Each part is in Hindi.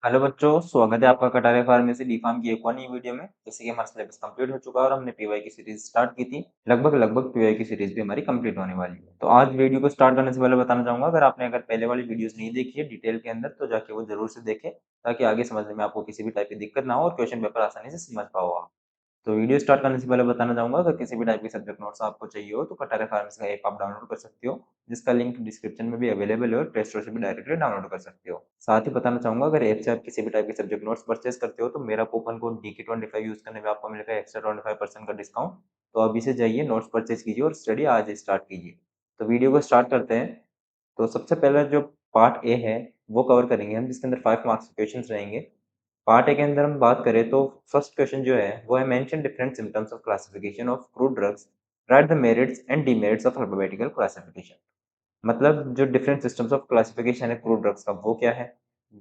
हेलो बच्चों, स्वागत है आपका कटारे फार्मेसी डी फार्म की एक और नई वीडियो में। जैसे कि हमारा सिलेबस कंप्लीट हो चुका है और हमने पीवाई की सीरीज स्टार्ट की थी। लगभग पीवाई की सीरीज भी हमारी कंप्लीट होने वाली है। तो आज वीडियो को स्टार्ट करने से पहले बताना चाहूंगा, अगर पहले वाली वीडियोस नहीं देखी है डिटेल के अंदर तो जाके वो जरूर से देखें, ताकि आगे समझने में आपको किसी भी टाइप की दिक्कत ना हो और क्वेश्चन पेपर आसानी से समझ पाओ आप। तो वीडियो स्टार्ट करने से पहले बताना चाहूंगा, अगर किसी भी टाइप के सब्जेक्ट नोट्स आपको चाहिए हो तो कटारे फार्मेसी का ऐप आप डाउनलोड कर सकते हो, जिसका लिंक डिस्क्रिप्शन में भी अवेलेबल है और प्ले स्टोर से भी डायरेक्टली डाउनलोड कर सकते हो। साथ ही बताना चाहूंगा, अगर ऐप से आप किसी भी टाइप के सब्जेक्ट नोट्स परचेस करते हो तो मेरा कूपन कोड DK25 यूज करने में आपको मिलेगा एक्स्ट्रा 25% का डिस्काउंट। तो अभी से जाइए, नोट्स परचेज कीजिए और स्टडी आज ही स्टार्ट कीजिए। तो वीडियो को स्टार्ट करते हैं। तो सबसे पहले जो पार्ट ए है वो कवर करेंगे हम, जिसके अंदर 5 मार्क्स के क्वेश्चंस रहेंगे। पार्ट ए के अंदर हम बात करें तो फर्स्ट क्वेश्चन जो है वो है mention different symptoms of classification of crude drugs, right the merits and demerits of alphabetical classification. मतलब जो डिफरेंट सिस्टम्स ऑफ क्लासिफिकेशन है क्रूड ड्रग्स का वो क्या है,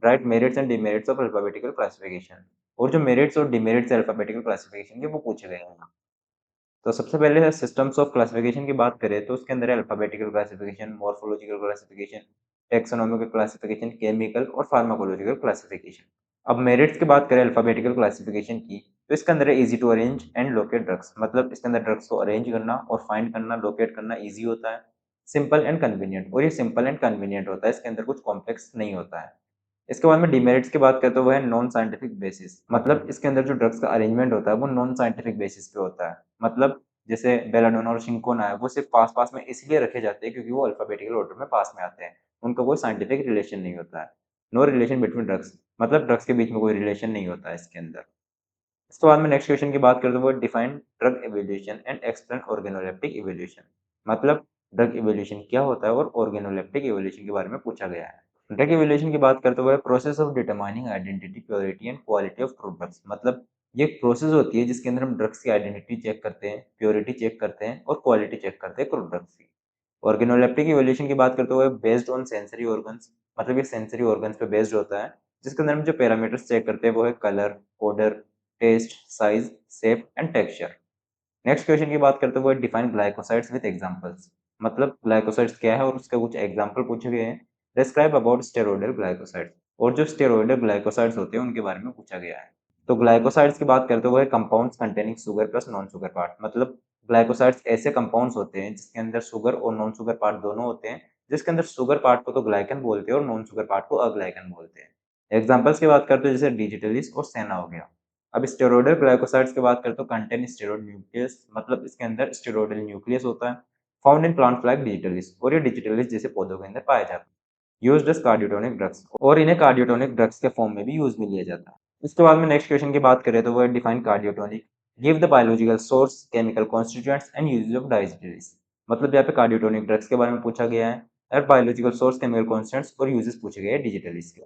right merits and demerits of alphabetical classification, और जो मेरिट्स और डिमेरिट्स अल्फाबेटिकल क्लासिफिकेशन के वो पूछे गए हैं। तो सबसे पहले सिस्टम्स ऑफ क्लासिफिकेशन की बात करें तो उसके अंदर है alphabetical classification, morphological classification, taxonomical classification, chemical और फार्माकोलॉजिकल क्लासिफिकेशन। अब मेरिट्स की बात करें अल्फाबेटिकल क्लासिफिकेशन की, तो इसके अंदर है easy to arrange and locate drugs. मतलब इसके अंदर ड्रग्स को अरेंज करना और फाइंड करना, लोकेट करना इजी होता है। सिंपल एंड कन्वीनियंट, और ये सिंपल एंड कन्वीनियंट होता है, इसके अंदर कुछ कॉम्प्लेक्स नहीं होता है। इसके बाद में डिमेरिट्स की बात करें तो वो है नॉन साइंटिफिक बेसिस। मतलब इसके अंदर जो ड्रग्स का अरेंजमेंट होता है वो नॉन साइंटिफिक बेसिस पे होता है। मतलब जैसे बेलाडोना और शिंकोना है, वो सिर्फ पास पास में इसलिए रखे जाते हैं क्योंकि वो अल्फाबेटिकल ऑर्डर में पास में आते हैं, उनका कोई साइंटिफिक रिलेशन नहीं होता है। नो रिलेशन बिटवीन ड्रग्स, मतलब ड्रग्स के बीच में कोई रिलेशन नहीं होता है इसके अंदर। इसके बाद में नेक्स्ट क्वेश्चन की बात करें तो वो define drug evolution and explain organoleptic evolution. मतलब ड्रग इवोल्यूशन क्या होता है और ऑर्गेनोलेप्टिक इवोल्यूशन के बारे में पूछा गया है। ड्रग इवोल्यूशन की बात करते हुए process of determining identity, purity and quality of products. मतलब ये एक प्रोसेस होती है जिसके अंदर हम ड्रग्स की आइडेंटिटी चेक करते हैं, प्योरिटी चेक करते हैं और क्वालिटी चेक करते हैं प्रोडक्ट्स की। ऑर्गेनोलेप्टिक इवोल्यूशन की बात करते हुए बेस्ड ऑन सेंसरी ऑर्गन्स, मतलब ये सेंसरी ऑर्गन्स पे बेस्ड होता है, जिसके अंदर हम जो पैरामीटर्स चेक करते हैं वो है colour, odour, taste, size, shape and texture. Next question की बात करते हुए डिफाइन ग्लाइकोसाइड्स विद एग्जांपल्स। मतलब ग्लाइकोसाइड्स क्या है और उसके कुछ एग्जांपल पूछे गए हैं। डिस्क्राइब अबाउट स्टेरॉयडल ग्लाइकोसाइड्स, और जो स्टेरॉयडल ग्लाइकोसाइड्स होते हैं उनके बारे में पूछा गया है। तो ग्लाइकोसाइड्स की बात करते हुए compounds containing sugar plus non sugar part. मतलब ग्लाइकोसाइड्स ऐसे कंपाउंड्स होते हैं जिसके अंदर शुगर और नॉन शुगर पार्ट दोनों होते हैं, जिसके अंदर शुगर पार्ट को तो ग्लाइकन बोलते हैं और नॉन शुगर पार्ट को अग्लाइकन बोलते हैं। एग्जांपल्स की बात करते हैं जैसे डिजिटलिस और सेना हो गया। अब स्टेरॉयडल ग्लाइकोसाइड्स की बात करें तो कंटेन स्टेरॉयड न्यूक्लियस, मतलब इसके अंदर स्टेरॉयडल न्यूक्लियस होता है, found in plants like digitalis, और ये डिजिटलिस जैसे पौधों के अंदर पाया जाता है। यूज्ड एज कार्डियोटोनिक ड्रग्स, और इन्हें कार्डियोटोनिक ड्रग्स के फॉर्म में भी यूज में लिया जाता है। इसके बाद में नेक्स्ट क्वेश्चन की बात करें तो वो define cardiotonic, give the biological source, chemical constituents and uses of digitalis. मतलब यहाँ पे कार्डियोटोनिक ड्रग्स के बारे में पूछा गया है और बायोलॉजिकल सोर्स, केमिकल कॉन्स्टिट्यूएंट्स और यूजेस पूछे गए हैं डिजिटलिस के।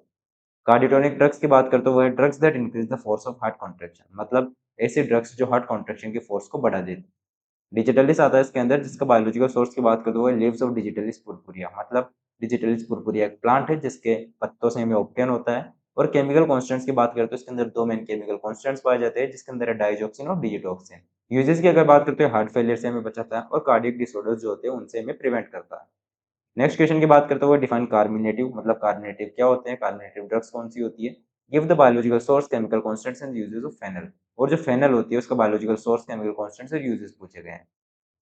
कार्डियोटोनिक ड्रग्स की बात करते हुए drugs that increase the force of heart contraction. मतलब ऐसे ड्रग्स जो हार्ट कॉन्ट्रैक्शन की फोर्स को बढ़ा देते हैं। डिजिटलिस आता है इसके अंदर, जिसका बायोलॉजिकल सोर्स की बात करते हुए लीव्स ऑफ डिजिटलिस पुरपुरिया। मतलब डिजिटलिस पुरपुरिया एक प्लांट है जिसके पत्तों से हमें ऑब्टेन होता है। और केमिकल कॉन्स्टेंट्स की बात करते हैं तो इसके अंदर दो मेन केमिकल कॉन्स्टेंट्स पाए जाते हैं, जिसके अंदर है डाइजॉक्सिन और डिजिटॉक्सिन। यूजेस की अगर बात करते हैं हार्ट फेलियर से हमें बचाता है और कार्डियक डिसऑर्डर्स जो होते हैं उनसे हमें प्रिवेंट करता है। नेक्स्ट क्वेश्चन की बात करते हुए डिफाइन कार्मिनेटिव। मतलब कार्मिनेटिव क्या होते हैं, कार्मिनेटिव ड्रग्स कौन सी होती है। Give the biological source, chemical constants and uses of fennel, और जो फेनल होती है उसका बायोलॉजिकल सोर्स, केमिकल कॉन्स्टेंट्स और यूजेस पूछे गए हैं।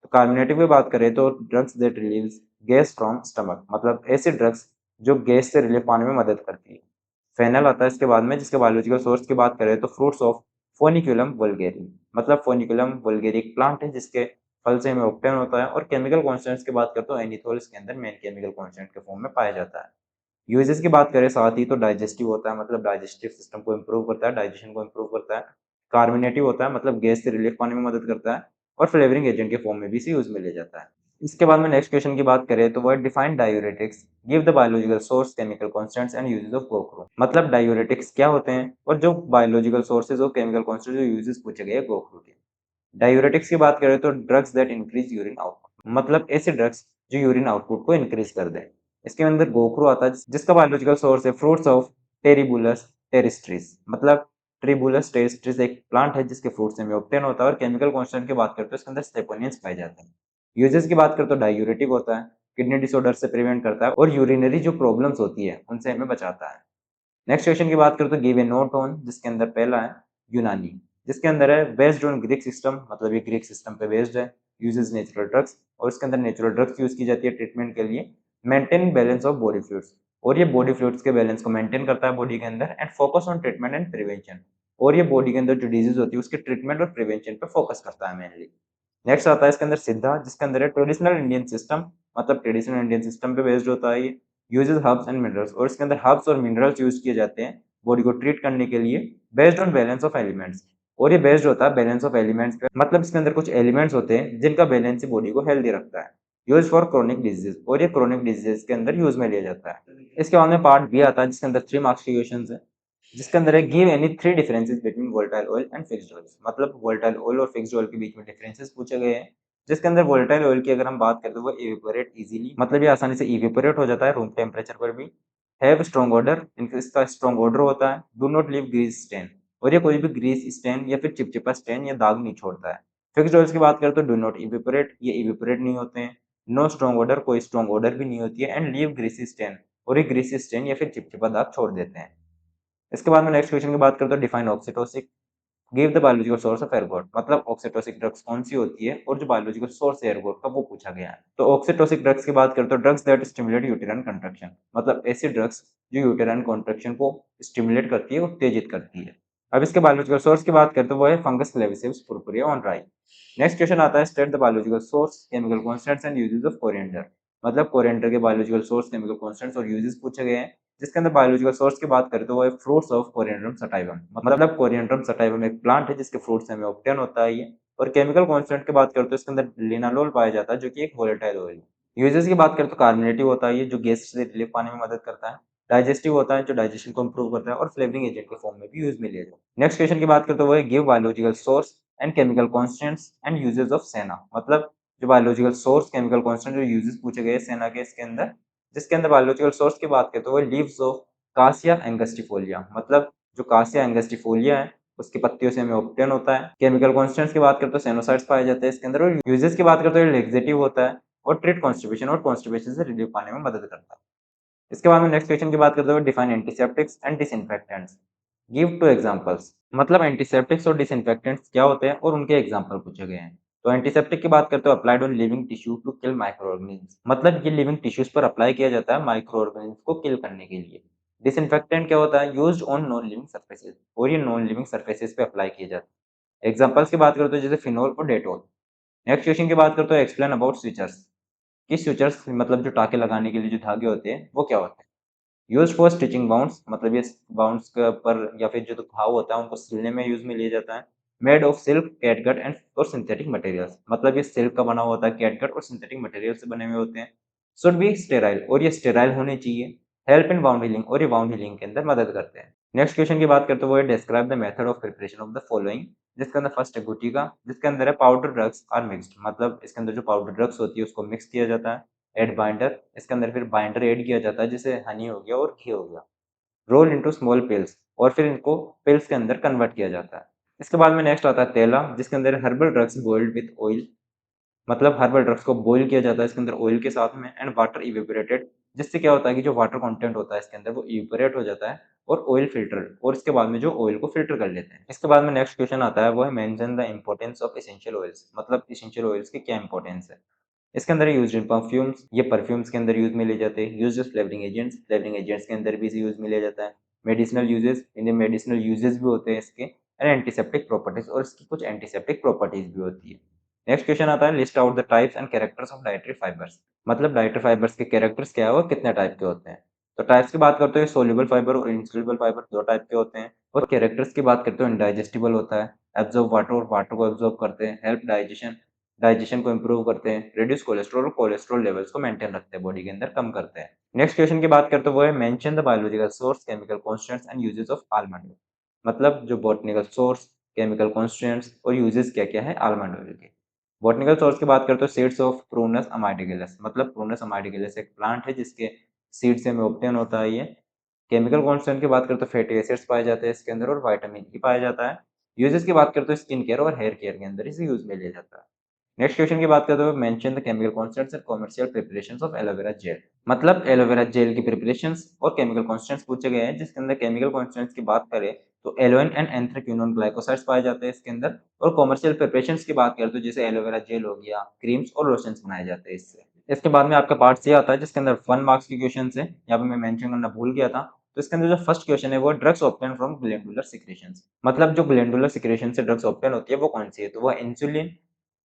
तो कार्मिनेटिव की बात करें तो drugs that relieves gas from stomach. मतलब ऐसे ड्रग्स जो गैस से रिलीफ पाने में मदद करती है। फेनल आता है इसके बाद में, जिसके बायोलॉजिकल सोर्स की बात करें तो फ्रूट्स ऑफ फोनिकुलम वल्गेरी। मतलब फोनिकुलम वल्गेरी एक प्लांट है जिसके फल से हमें ऑब्टेन होता है। और केमिकल कॉन्स्टेंट्स की बात करते हो एनिथोल इसके अंदर मेन केमिकल कॉन्स्टेंट के फॉर्म में पाया जाता है। यूजेस की बात करें साथ ही तो डाइजेस्टिव होता है, मतलब डाइजेस्टिव सिस्टम को इंप्रूव करता है, डाइजेशन को इंप्रूव करता है। कार्मिनेटिव होता है, मतलब गैस से रिलीफ पाने में मदद करता है। और फ्लेवरिंग एजेंट के फॉर्म में भी इसे यूज में ले जाता है। इसके बाद में नेक्स्ट क्वेश्चन की बात करें तो वह define diuretics, give the biological source, chemical constants and uses of गोक्रो। मतलब डायूरेटिक्स क्या होते हैं और जो बायोलॉजिकल सोर्सेज और केमिकल कॉन्स्टेंट्स जो यूजेस पूछे गए गोक्रो के। डायूरेटिक्स की बात करें तो drugs that increase urine output. मतलब ऐसे ड्रग्स जो यूरिन आउटपुट को इंक्रीज कर दें। इसके अंदर गोक्रो आता है जिसका बायोलॉजिकल सोर्स है फ्रूट्स ऑफ टेरिबुलस टेरिस्ट्रिस। मतलब ट्रिबुलस टेरिस्ट्रिस एक प्लांट है जिसके फ्रूट से हमें ऑब्टेन होता है। और केमिकल कॉन्स्टेंट की बात करते हैं इसके अंदर सेपोनियंस पाए जाते हैं। यूजेस की बात करें तो डायूरेटिक होता है, किडनी डिसऑर्डर से प्रिवेंट करता है और यूरिनरी जो प्रॉब्लम्स होती है उनसे हमें बचाता है। नेक्स्ट क्वेश्चन की बात करें तो गिव ए नोट ऑन, जिसके अंदर पहला है यूनानी, जिसके अंदर है बेस्ड ऑन ग्रीक सिस्टम, मतलब ये ग्रीक सिस्टम पे बेस्ड है, यूजेस नेचुरल ड्रग्स, और इसके अंदर नेचुरल ड्रग्स यूज की जाती है ट्रीटमेंट के लिए, maintain balance of body fluids, और ये बॉडी फ्लूइड्स के बैलेंस को मेंटेन करता है बॉडी के अंदर, and focus on treatment and prevention, और ये बॉडी के अंदर जो डिजीज होती है उसके ट्रीटमेंट और प्रिवेंशन पे फोकस करता है मेनली। नेक्स्ट आता है इसके अंदर सिद्धा, जिसके अंदर है ट्रेडिशनल इंडियन सिस्टम, मतलब ट्रेडिशनल इंडियन सिस्टम पे बेस्ड होता है ये, यूजेस हर्ब्स एंड मिनरल्स, और इसके अंदर हर्ब्स और मिनरल्स यूज किए जाते हैं बॉडी को ट्रीट करने के लिए, based on balance of elements, और ये बेस्ड होता है बैलेंस ऑफ एलिमेंट्स पे, मतलब इसके अंदर कुछ एलिमेंट्स होते हैं जिनका बैलेंस ही बॉडी को हेल्दी रखता है, यूज फॉर क्रोनिक डिजीज, और ये क्रोनिक डिजीज के अंदर यूज में लिया जाता है। इसके बाद में पार्ट बी आता है, जिसके अंदर 3 मार्क्स के क्वेश्चन है, जिसके अंदर है give any 3 differences between volatile oil and fixed oil, मतलब वोलेटाइल ऑयल और फिक्स्ड ऑयल के बीच में डिफरेंसेस पूछे गए हैं। जिसके अंदर वोलेटाइल ऑयल की अगर हम बात करें तो वो इवेपोरेट इजीली, मतलब ये आसानी से इवेपोरेट हो जाता है रूम टेम्परेचर पर भी, हैव स्ट्रॉन्ग ऑडर, इसका स्ट्रॉन्ग ऑडर होता है, do not leave grease stain, और ये कोई भी ग्रीस स्टेन या फिर चिपचिपा स्टेन या दाग नहीं छोड़ता है। फिक्स्ड ऑयल्स की बात करें तो डू नॉट इवेपोरेट, ये इवेपोरेट नहीं होते हैं, नो स्ट्रॉन्ग ऑडर, कोई स्ट्रॉन्ग ऑडर भी नहीं होती है, एंड लीव ग्रीसी स्टेन, और ये ग्रीसी स्टेन या फिर चिपचिपा दाग छोड़ देते हैं। इसके बाद में नेक्स्ट क्वेश्चन की बात करते हैं, define oxytocin, give the biological source of ergot, मतलब ऑक्सीटोसिक ड्रग्स कौन सी होती है और जो बायोलॉजिकल सोर्स है एर्गोट का वो पूछा गया है। तो ऑक्सीटोसिक ड्रग्स की बात करते हैं, drugs that stimulate uterine construction, मतलब ऐसी ड्रग्स जो यूटेराइन कॉन्ट्रैक्शन को स्टिमुलेट करती है, उत्तेजित करती है। अब इसके बायोलॉजिकल सोर्स की बात करते हैं, वो है फंगस क्लेविसेप्स पुरपुरिया ऑन राई। नेक्स्ट क्वेश्चन आता है, state the biological source, chemical constants and uses of coriander, मतलब कोरिएंडर के बायोलॉजिकल सोर्स, केमिकल कांस्टेंट्स और यूजेस पूछे गए हैं। जिसके अंदर बायोलॉजिकल सोर्स की बात करें तो वो है फ्रूट्स ऑफ कोरिएंडरम सटाइवम, मतलब कोरिएंडरम सटाइवम एक प्लांट है जिसके फ्रूट से हमें ऑब्टेन होता है ये। और केमिकल कांस्टेंट की बात करें तो इसके अंदर लिनालोल पाया जाता है जो कि एक वोलेटाइल ऑयल है। यूजेस की बात करें तो कार्बोनेटिव होता है ये, जो गैस से रिलीफ पाने में मदद करता है, डाइजेस्टिव होता है जो डाइजेशन को इंप्रूव करता है, और फ्लेवरिंग एजेंट के फॉर्म में भी यूज में लिया जाता है। नेक्स्ट क्वेश्चन की बात करें तो वो है give biological source and chemical constants and uses of सेना, मतलब जो बायोलॉजिकल सोर्स, केमिकल कांस्टेंट, जो यूजेस पूछे गए सेना के इसके अंदर। जिसके अंदर बायोलॉजिकल सोर्स की बात करें तो वो लीव्स ऑफ कासिया एंगस्टिफोलिया, मतलब जो कासिया एंगस्टिफोलिया है उसकी पत्तियों से हमें ऑब्टेन होता है। केमिकल कांस्टेंट्स की बात करें तो सेनोसाइट्स पाए जाते हैं इसके अंदर, और यूजेस की बात करें तो ये लेक्सेटिव होता है और ट्रीट कॉन्स्टिपेशन, और कॉन्स्टिपेशन से रिलीफ पाने में मदद करता है। इसके बाद में नेक्स्ट क्वेश्चन की बात करते हुए, define antiseptics and disinfectants, give to examples, मतलब एंटीसेप्टिक्स और डिसइंफेक्टेंट्स क्या होते हैं और उनके एग्जांपल पूछे गए हैं। तो एंटीसेप्टिक की बात करते हो, applied on living tissue to kill micro organism, मतलब ये लिविंग टिश्यूज पर अप्लाई किया जाता है माइक्रो ऑर्गेनिज्म को किल करने के लिए। डिसइंफेक्टेंट क्या होता है, used on non living surfaces, और ये नॉन लिविंग सर्फेसेज पे अप्लाई किया जाता है। एग्जांपल्स की बात करते हो जैसे फिनोल और डेटोल। नेक्स्ट क्वेश्चन की बात करते हो, एक्सप्लेन अबाउट स्विचर्स, कि स्विचर्स मतलब जो टाके लगाने के लिए जो धागे होते हैं वो क्या होते हैं। यूज फॉर स्टिचिंग बाउंड्स, मतलब ये बाउंड्स के ऊपर या फिर जो घाव होता है उनको सिलने में यूज में लिया जाता है। Made of silk, catgut and और सिंथेटिक मटेरियल्स, मतलब ये सिल्क का बना हुआ होता है, कैटगट और सिंथेटिक मटेरियल से बने हुए होते हैं। शुड बी स्टेराइल, और ये स्टेराइल होने चाहिए। हेल्प इन वाउंड हीलिंग, और ये वाउंड हीलिंग के अंदर मदद करते हैं। नेक्स्ट क्वेश्चन की बात करते हुए, describe the method of preparation of the following, जिसके अंदर फर्स्ट है गुटिका, जिसके अंदर है पाउडर ड्रग्स आर मिक्स्ड, मतलब इसके अंदर जो पाउडर ड्रग्स होती है उसको मिक्स किया जाता है। एड बाइंडर, इसके अंदर फिर बाइंडर ऐड किया जाता है जैसे हनी हो गया और घी हो गया। रोल इनटू स्मॉल पिल्स, और फिर इनको पिल्स के अंदर कन्वर्ट किया जाता है। इसके बाद में नेक्स्ट आता है तेला, जिसके अंदर herbal drugs boiled with oil, मतलब हर्बल ड्रग्स को बॉईल किया जाता है इसके अंदर ऑयल के साथ में, एंड वाटर इवेपोरेटेड, जिससे क्या होता है कि जो वाटर कंटेंट होता है इसके अंदर वो इवेपोरेट हो जाता है, और ऑयल फिल्टर, और इसके बाद में जो ऑयल को फिल्टर कर लेते हैं। इसके बाद में नेक्स्ट क्वेश्चन आता है, वो है mention the importance of essential oils, मतलब एसेंशियल ऑयल्स की क्या इंपॉर्टेंस है। इसके अंदर यूज्ड इन परफ्यूम्स, ये परफ्यूम्स के अंदर यूज में लिए जाते हैं। Used as flavouring agents, flavouring agents के अंदर भी इसे यूज में लिया जाता है। मेडिसिनल यूजेस, इनमें मेडिसिनल यूजेस भी होते हैं इसके, एंड एंटीसेप्टिक प्रॉपर्टीज, और इसकी कुछ एंटीसेप्टिक प्रॉपर्टीज भी होती है। नेक्स्ट क्वेश्चन आता है, list out the types and characters of dietary fibres, मतलब डाइटरी फाइबर्स के कैरेक्टर्स क्या है और कितने टाइप के होते हैं। तो टाइप्स की बात करते हैं, सोल्यूबल फाइबर और इनसोल्यूबल फाइबर दो टाइप के होते हैं, और कैरेक्टर्स की बात करते हैं, इनडाइजेस्टिबल होता है, एब्जॉर्ब वाटर और वाटर को एब्जॉर्ब करते हैं, हेल्प डाइजेशन, डाइजेशन को इंप्रूव करते हैं, रिड्यूस कोलेस्ट्रॉल और कोलेस्ट्रॉल लेवल्स को मेंटेन रखते हैं बॉडी के अंदर, कम करते हैं। नेक्स्ट क्वेश्चन की बात करते हैं, वो है mention the biological source, chemical constants and uses of almond oil, मतलब जो बॉटनिकल सोर्स, केमिकल कांस्टेंट्स और यूजेस क्या-क्या है आलमंड ऑयल के। बॉटनिकल सोर्स की बात करते हो, सीड्स ऑफ प्रूनस अमाइडिगेलस, मतलब प्रूनस अमाइडिगेलस एक प्लांट है जिसके सीड से हमें ऑब्टेन होता है ये। केमिकल कांस्टेंट की बात करते तो फैटी एसिड्स पाए जाते हैं इसके अंदर, और विटामिन ई पाया जाता है। यूजेस की बात करते हो, स्किन केयर और हेयर केयर के अंदर इसे यूज में लिया जाता है। नेक्स्ट क्वेश्चन की बात करते हुए mention the chemical constants and commercial preparations of aloe vera gel. मतलब एलोवेरा जेल की प्रिपरेशंस और केमिकल कॉन्स्टेंट्स पूछे गए हैं, जिसके अंदर केमिकल कॉन्स्टेंट्स की बात करें तो एलोइन एंड एंथ्रेक्विनोन ग्लाइकोसाइड्स पाए जाते हैं इसके अंदर। और कमर्शियल प्रिपरेशंस की बात करें तो जैसे एलोवेरा जेल हो गया, क्रीम्स और लोशंस बनाए जाते हैं इससे। इसके बाद में आपका पार्ट सी आता है जिसके अंदर 1 मार्क्स के क्वेश्चन है। यहाँ पे मैं मेंशन करना भूल गया था। तो इसके अंदर जो फर्स्ट क्वेश्चन है वो drugs obtain from glandular secretions. मतलब जो ग्लैंडुलर सिक्रेशन से ड्रग्स ऑब्टेन होती है वो कौन सी है, तो वो insulin,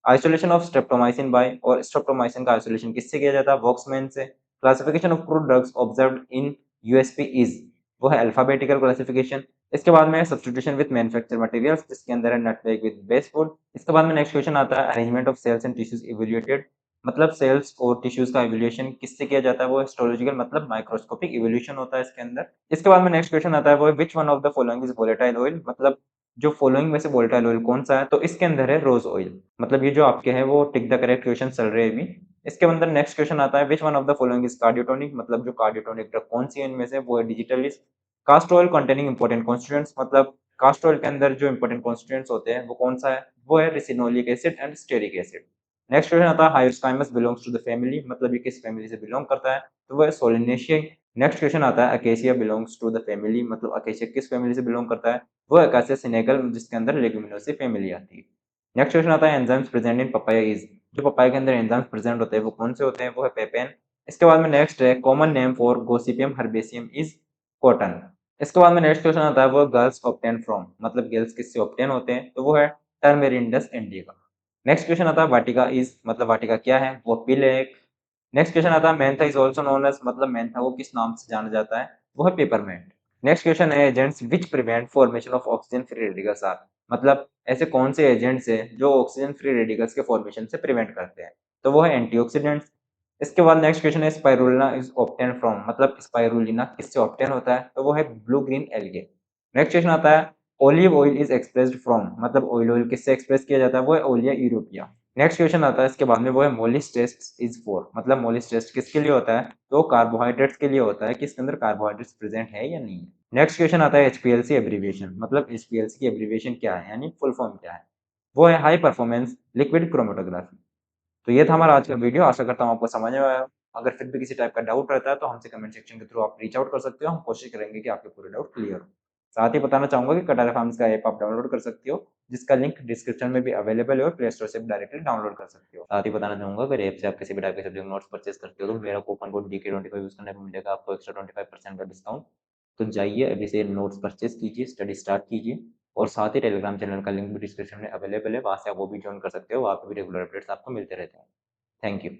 isolation of streptomycin by, और स्ट्रेप्टोमाइसिन का आइसोलेशन किससे किया जाता है, वॉक्समैन से। Classification of crude drugs observed in USP is, वो है अल्फाबेटिकल क्लासिफिकेशन। इसके बाद में सब्स्टिट्यूशन विद मैन्युफैक्चर मटेरियल्स, जिसके अंदर है नटमेग विद बेस फूड। इसके बाद में नेक्स्ट क्वेश्चन आता है arrangement of cells and tissues evaluated. मतलब सेल्स और टिश्यूज का इवैल्यूएशन किससे किया जाता है, वो हिस्टोलॉजिकल मतलब माइक्रोस्कोपिक इवैल्यूएशन होता है इसके अंदर। इसके बाद में नेक्स्ट क्वेश्चन आता है वो which one of the following is volatile oil. मतलब जो फॉलोइंग में से वोलेटाइल ऑयल कौन सा है, तो इसके अंदर है रोज ऑयल। मतलब ये जो आपके हैं वो टिक द करेक्ट क्वेश्चन चल रहे हैं अभी। इसके अंदर नेक्स्ट क्वेश्चन आता है which one of the following is cardiotonic. मतलब जो कार्डियोटोनिक ड्रग कौन सी है इनमें से, वो है digitalis. Castor oil containing important constituents. मतलब कास्ट ऑयल के अंदर जो इंपॉर्टेंट कॉन्स्टिट्यूएंट्स होते हैं वो कौन सा है, वो है ricinoleic acid and stearic acid. Next question आता है हाइस्काइमस बिलोंग्स टू द फैमिली। मतलब ये किस फैमिली से बिलोंग करता है, तो वो है सोलिनेशियाई। नेक्स्ट क्वेश्चन आता है acacia belongs to the family. मतलब अकेसिया किस फैमिली से बिलोंग करता है, वो है अकासिया सिनेकल, जिसके अंदर लेग्यूमिनोसी फैमिली आती है। नेक्स्ट क्वेश्चन आता है enzymes present in papaya is. जो पपाया के अंदर एंजाइम्स प्रेजेंट होते हैं वो कौन से होते हैं, वो है पेपेन। इसके बाद में नेक्स्ट है common name for gossypium herbaceum is cotton. इसके बाद में नेक्स्ट क्वेश्चन आता है वो गर्ल्स ऑब्टेन फ्रॉम। मतलब गर्ल्स किससे ऑब्टेन होते हैं, तो वो है टर्मेरिंडस इंडिका। नेक्स्ट क्वेश्चन आता है वाटिका इज। मतलब वाटिका क्या है, वो पिल है एक। नेक्स्ट क्वेश्चन आता है mentha is also known as. मतलब मेंथा को किस नाम से जाना जाता है, वो है पेपरमेंट। नेक्स्ट क्वेश्चन है agents which prevent formation of oxygen free radicals are. मतलब ऐसे कौन से एजेंट्स हैं जो ऑक्सीजन फ्री रेडिकल्स के फॉर्मेशन से प्रिवेंट करते हैं, तो वो है एंटीऑक्सीडेंट्स। इसके बाद नेक्स्ट क्वेश्चन है स्पाइरुलिना इज ऑब्टेन फ्रॉम। मतलब स्पाइरुलिना किससे ऑब्टेन होता है, तो वो है blue green algae. Next question आता है olive oil is expressed from. मतलब ऑयल किससे एक्सप्रेस किया जाता है, वो है ओलिया यूरोपिया। नेक्स्ट क्वेश्चन आता है इसके बाद में वो है मोलिस टेस्ट इज फॉर। मतलब मोलिस टेस्ट किसके लिए होता है, तो कार्बोहाइड्रेट्स के लिए होता है कि इसके अंदर कार्बोहाइड्रेट्स प्रेजेंट है या नहीं है। नेक्स्ट क्वेश्चन आता है एचपीएलसी एब्रीविएशन। मतलब एचपीएलसी की एब्रीविएशन क्या है, यानी फुल फॉर्म क्या है, वो है हाई परफॉर्मेंस लिक्विड क्रोमेटोग्राफी। तो ये था हमारा आज का वीडियो। आशा करता हूँ आपको समझ में आया। अगर फिर भी किसी टाइप का डाउट रहता है तो हमसे कमेंट सेक्शन के थ्रू आप रीच आउट कर सकते हो। हम कोशिश करेंगे कि आपके पूरे डाउट क्लियर हो। साथ ही बताना चाहूंगा कि कटारा फार्म्स का ऐप आप डाउनलोड कर सकते हो, जिसका लिंक डिस्क्रिप्शन में भी अवेलेबल है और प्ले स्टोर से भी डायरेक्टली डाउनलोड कर सकते हो। साथ ही बताना चाहूंगा अगर ऐप से आप किसी भी टाइप के सब्जेक्ट नोट्स परचेज करते हो तो मेरा कूपन कोड DK25 यूज करने पर मिलेगा आपको एक्स्ट्रा 25% का डिस्काउंट। तो जाइए अभी से नोट्स परचेज कीजिए, स्टडी स्टार्ट कीजिए। और साथ ही टेलीग्राम चैनल का लिंक भी डिस्क्रिप्शन में अवेलेबल है, वहाँ से आप वो भी ज्वाइन कर सकते हो। वहाँ पे भी रेगुलर अपडेट्स आपको मिलते रहते हैं। Thank you.